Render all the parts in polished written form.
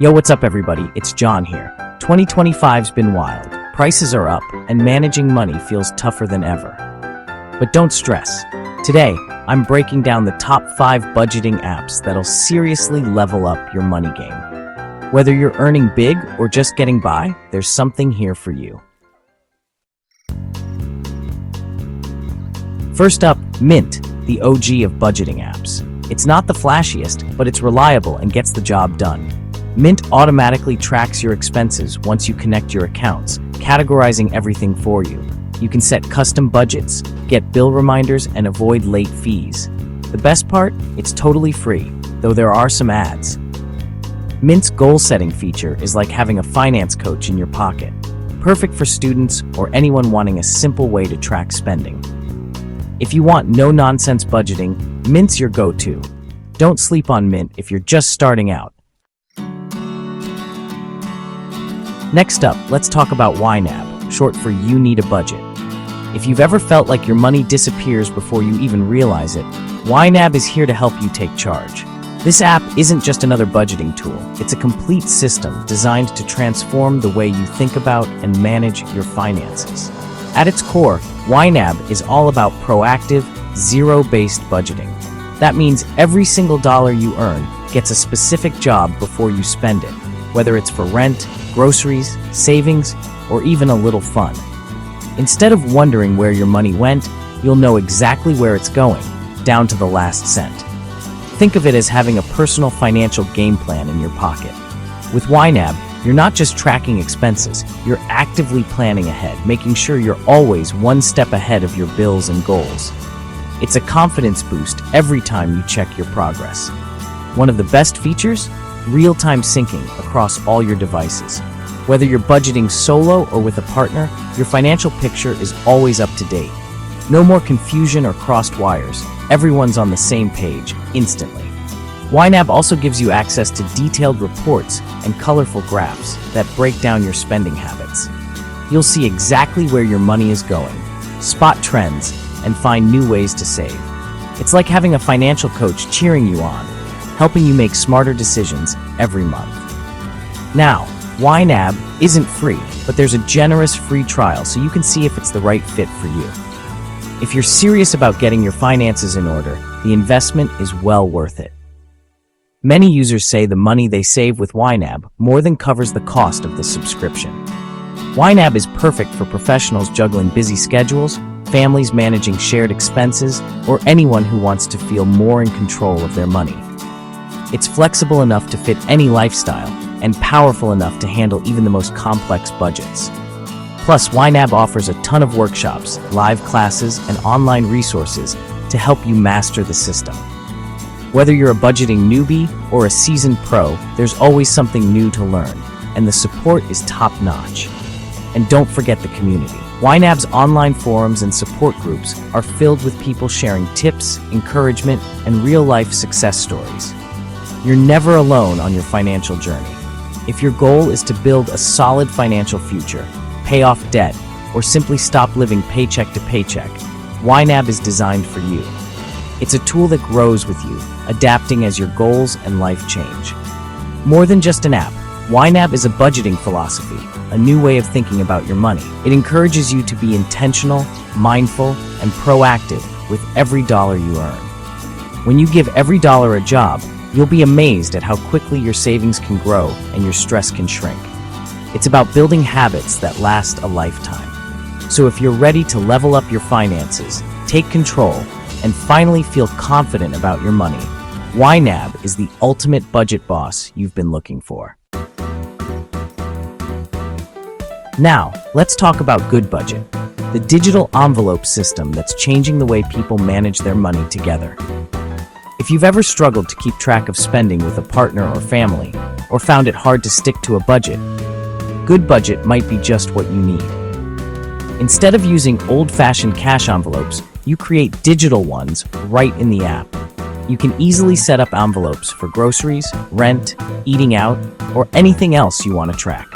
Yo, what's up everybody? It's John here. 2025's been wild. Prices are up, and managing money feels tougher than ever. But don't stress. Today, I'm breaking down the top 5 budgeting apps that'll seriously level up your money game. Whether you're earning big or just getting by, there's something here for you. First up, Mint, the OG of budgeting apps. It's not the flashiest, but it's reliable and gets the job done. Mint automatically tracks your expenses once you connect your accounts, categorizing everything for you. You can set custom budgets, get bill reminders, and avoid late fees. The best part? It's totally free, though there are some ads. Mint's goal-setting feature is like having a finance coach in your pocket. Perfect for students or anyone wanting a simple way to track spending. If you want no-nonsense budgeting, Mint's your go-to. Don't sleep on Mint if you're just starting out. Next up, let's talk about YNAB, short for You Need a Budget. If you've ever felt like your money disappears before you even realize it, YNAB is here to help you take charge. This app isn't just another budgeting tool, it's a complete system designed to transform the way you think about and manage your finances. At its core, YNAB is all about proactive, zero-based budgeting. That means every single dollar you earn gets a specific job before you spend it, whether it's for rent, groceries, savings, or even a little fun. Instead of wondering where your money went, you'll know exactly where it's going, down to the last cent. Think of it as having a personal financial game plan in your pocket. With YNAB, you're not just tracking expenses, you're actively planning ahead, making sure you're always one step ahead of your bills and goals. It's a confidence boost every time you check your progress. One of the best features? Real-time syncing across all your devices. Whether you're budgeting solo or with a partner, your financial picture is always up to date. No more confusion or crossed wires. Everyone's on the same page, instantly. YNAB also gives you access to detailed reports and colorful graphs that break down your spending habits. You'll see exactly where your money is going, spot trends, and find new ways to save. It's like having a financial coach cheering you on, helping you make smarter decisions every month. Now, YNAB isn't free, but there's a generous free trial so you can see if it's the right fit for you. If you're serious about getting your finances in order, the investment is well worth it. Many users say the money they save with YNAB more than covers the cost of the subscription. YNAB is perfect for professionals juggling busy schedules, families managing shared expenses, or anyone who wants to feel more in control of their money. It's flexible enough to fit any lifestyle and powerful enough to handle even the most complex budgets. Plus, YNAB offers a ton of workshops, live classes, and online resources to help you master the system. Whether you're a budgeting newbie or a seasoned pro, there's always something new to learn, and the support is top-notch. And don't forget the community. YNAB's online forums and support groups are filled with people sharing tips, encouragement, and real-life success stories. You're never alone on your financial journey. If your goal is to build a solid financial future, pay off debt, or simply stop living paycheck to paycheck, YNAB is designed for you. It's a tool that grows with you, adapting as your goals and life change. More than just an app, YNAB is a budgeting philosophy, a new way of thinking about your money. It encourages you to be intentional, mindful, and proactive with every dollar you earn. When you give every dollar a job, you'll be amazed at how quickly your savings can grow and your stress can shrink. It's about building habits that last a lifetime. So if you're ready to level up your finances, take control, and finally feel confident about your money, YNAB is the ultimate budget boss you've been looking for. Now, let's talk about Good Budget, the digital envelope system that's changing the way people manage their money together. If you've ever struggled to keep track of spending with a partner or family, or found it hard to stick to a budget, Good Budget might be just what you need. Instead of using old-fashioned cash envelopes, you create digital ones right in the app. You can easily set up envelopes for groceries, rent, eating out, or anything else you want to track.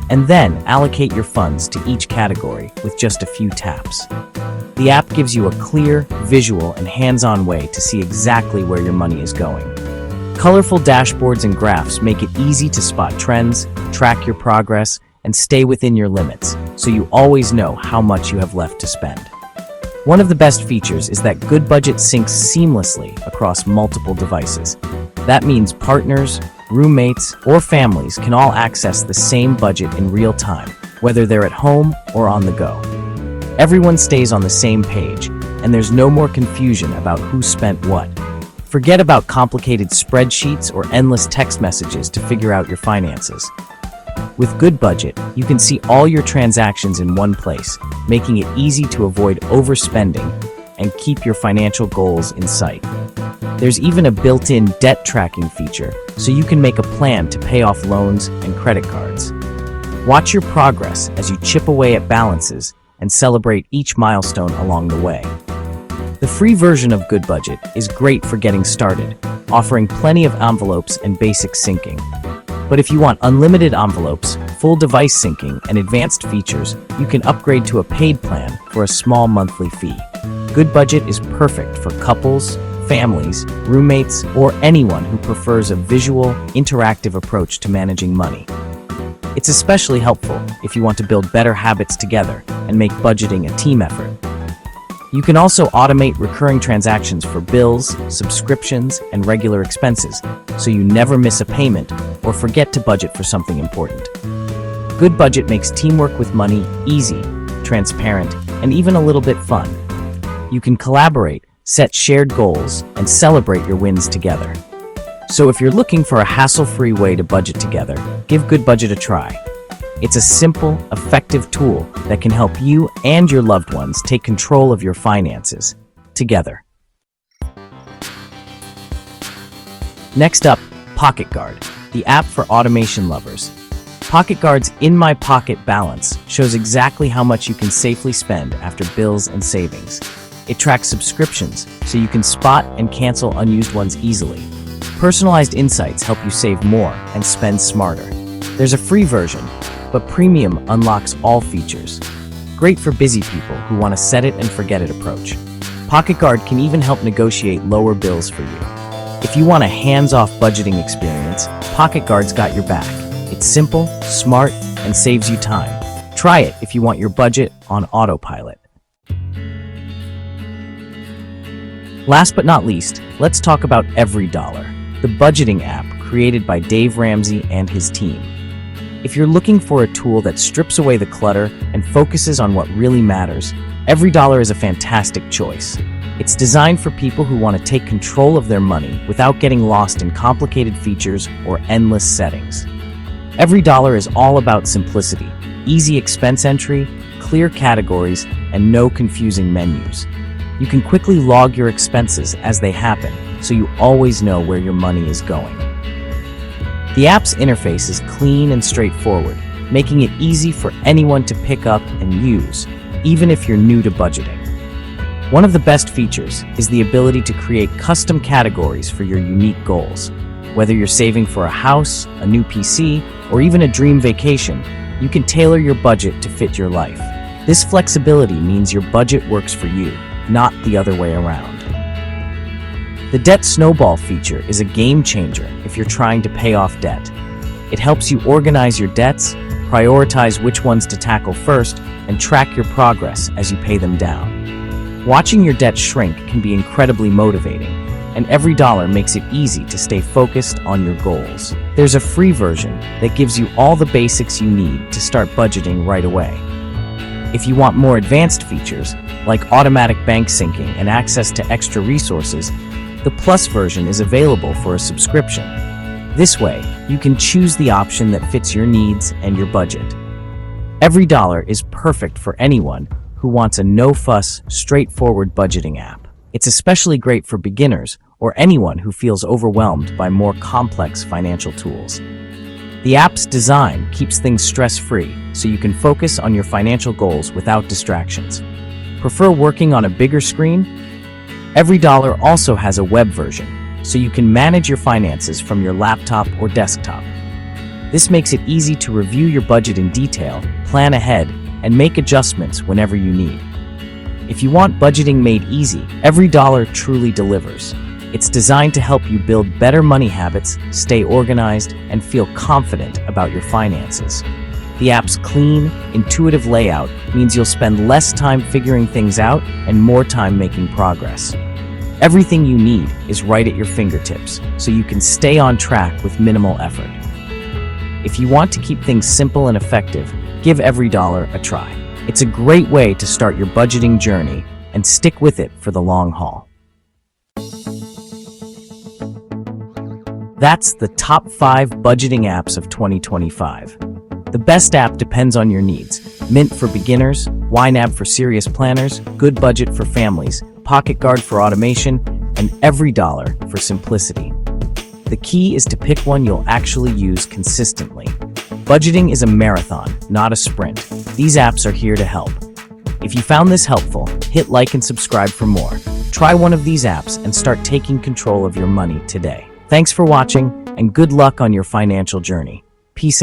And then allocate your funds to each category with just a few taps. The app gives you a clear, visual, and hands-on way to see exactly where your money is going. Colorful dashboards and graphs make it easy to spot trends, track your progress, and stay within your limits, so you always know how much you have left to spend. One of the best features is that Good Budget syncs seamlessly across multiple devices. That means partners, roommates, or families can all access the same budget in real time, whether they're at home or on the go. Everyone stays on the same page, and there's no more confusion about who spent what. Forget about complicated spreadsheets or endless text messages to figure out your finances. With Good Budget, you can see all your transactions in one place, making it easy to avoid overspending and keep your financial goals in sight. There's even a built-in debt tracking feature, so you can make a plan to pay off loans and credit cards. Watch your progress as you chip away at balances and celebrate each milestone along the way. The free version of Good Budget is great for getting started, offering plenty of envelopes and basic syncing. But if you want unlimited envelopes, full device syncing, and advanced features, you can upgrade to a paid plan for a small monthly fee. Good Budget is perfect for couples, families, roommates, or anyone who prefers a visual, interactive approach to managing money. It's especially helpful if you want to build better habits together and make budgeting a team effort. You can also automate recurring transactions for bills, subscriptions, and regular expenses, so you never miss a payment or forget to budget for something important. Good Budget makes teamwork with money easy, transparent, and even a little bit fun. You can collaborate, set shared goals, and celebrate your wins together. So if you're looking for a hassle-free way to budget together, give Good Budget a try. It's a simple, effective tool that can help you and your loved ones take control of your finances together. Next up, Pocket Guard, the app for automation lovers. Pocket Guard's In My Pocket balance shows exactly how much you can safely spend after bills and savings. It tracks subscriptions, so you can spot and cancel unused ones easily. Personalized insights help you save more and spend smarter. There's a free version, but premium unlocks all features. Great for busy people who want a set-it-and-forget-it approach. Pocket Guard can even help negotiate lower bills for you. If you want a hands-off budgeting experience, Pocket Guard's got your back. It's simple, smart, and saves you time. Try it if you want your budget on autopilot. Last but not least, let's talk about EveryDollar, the budgeting app created by Dave Ramsey and his team. If you're looking for a tool that strips away the clutter and focuses on what really matters, EveryDollar is a fantastic choice. It's designed for people who want to take control of their money without getting lost in complicated features or endless settings. EveryDollar is all about simplicity, easy expense entry, clear categories, and no confusing menus. You can quickly log your expenses as they happen, so you always know where your money is going. The app's interface is clean and straightforward, making it easy for anyone to pick up and use, even if you're new to budgeting. One of the best features is the ability to create custom categories for your unique goals. Whether you're saving for a house, a new PC, or even a dream vacation, you can tailor your budget to fit your life. This flexibility means your budget works for you, not the other way around. The Debt Snowball feature is a game changer if you're trying to pay off debt. It helps you organize your debts, prioritize which ones to tackle first, and track your progress as you pay them down. Watching your debt shrink can be incredibly motivating, and EveryDollar makes it easy to stay focused on your goals. There's a free version that gives you all the basics you need to start budgeting right away. If you want more advanced features, like automatic bank syncing and access to extra resources, the Plus version is available for a subscription. This way, you can choose the option that fits your needs and your budget. EveryDollar is perfect for anyone who wants a no-fuss, straightforward budgeting app. It's especially great for beginners or anyone who feels overwhelmed by more complex financial tools. The app's design keeps things stress-free, so you can focus on your financial goals without distractions. Prefer working on a bigger screen? EveryDollar also has a web version, so you can manage your finances from your laptop or desktop. This makes it easy to review your budget in detail, plan ahead, and make adjustments whenever you need. If you want budgeting made easy, EveryDollar truly delivers. It's designed to help you build better money habits, stay organized, and feel confident about your finances. The app's clean, intuitive layout means you'll spend less time figuring things out and more time making progress. Everything you need is right at your fingertips, so you can stay on track with minimal effort. If you want to keep things simple and effective, give EveryDollar a try. It's a great way to start your budgeting journey and stick with it for the long haul. That's the top 5 budgeting apps of 2025. The best app depends on your needs. Mint for beginners, YNAB for serious planners, Good Budget for families, Pocket Guard for automation, and EveryDollar for simplicity. The key is to pick one you'll actually use consistently. Budgeting is a marathon, not a sprint. These apps are here to help. If you found this helpful, hit like and subscribe for more. Try one of these apps and start taking control of your money today. Thanks for watching, and good luck on your financial journey. Peace out.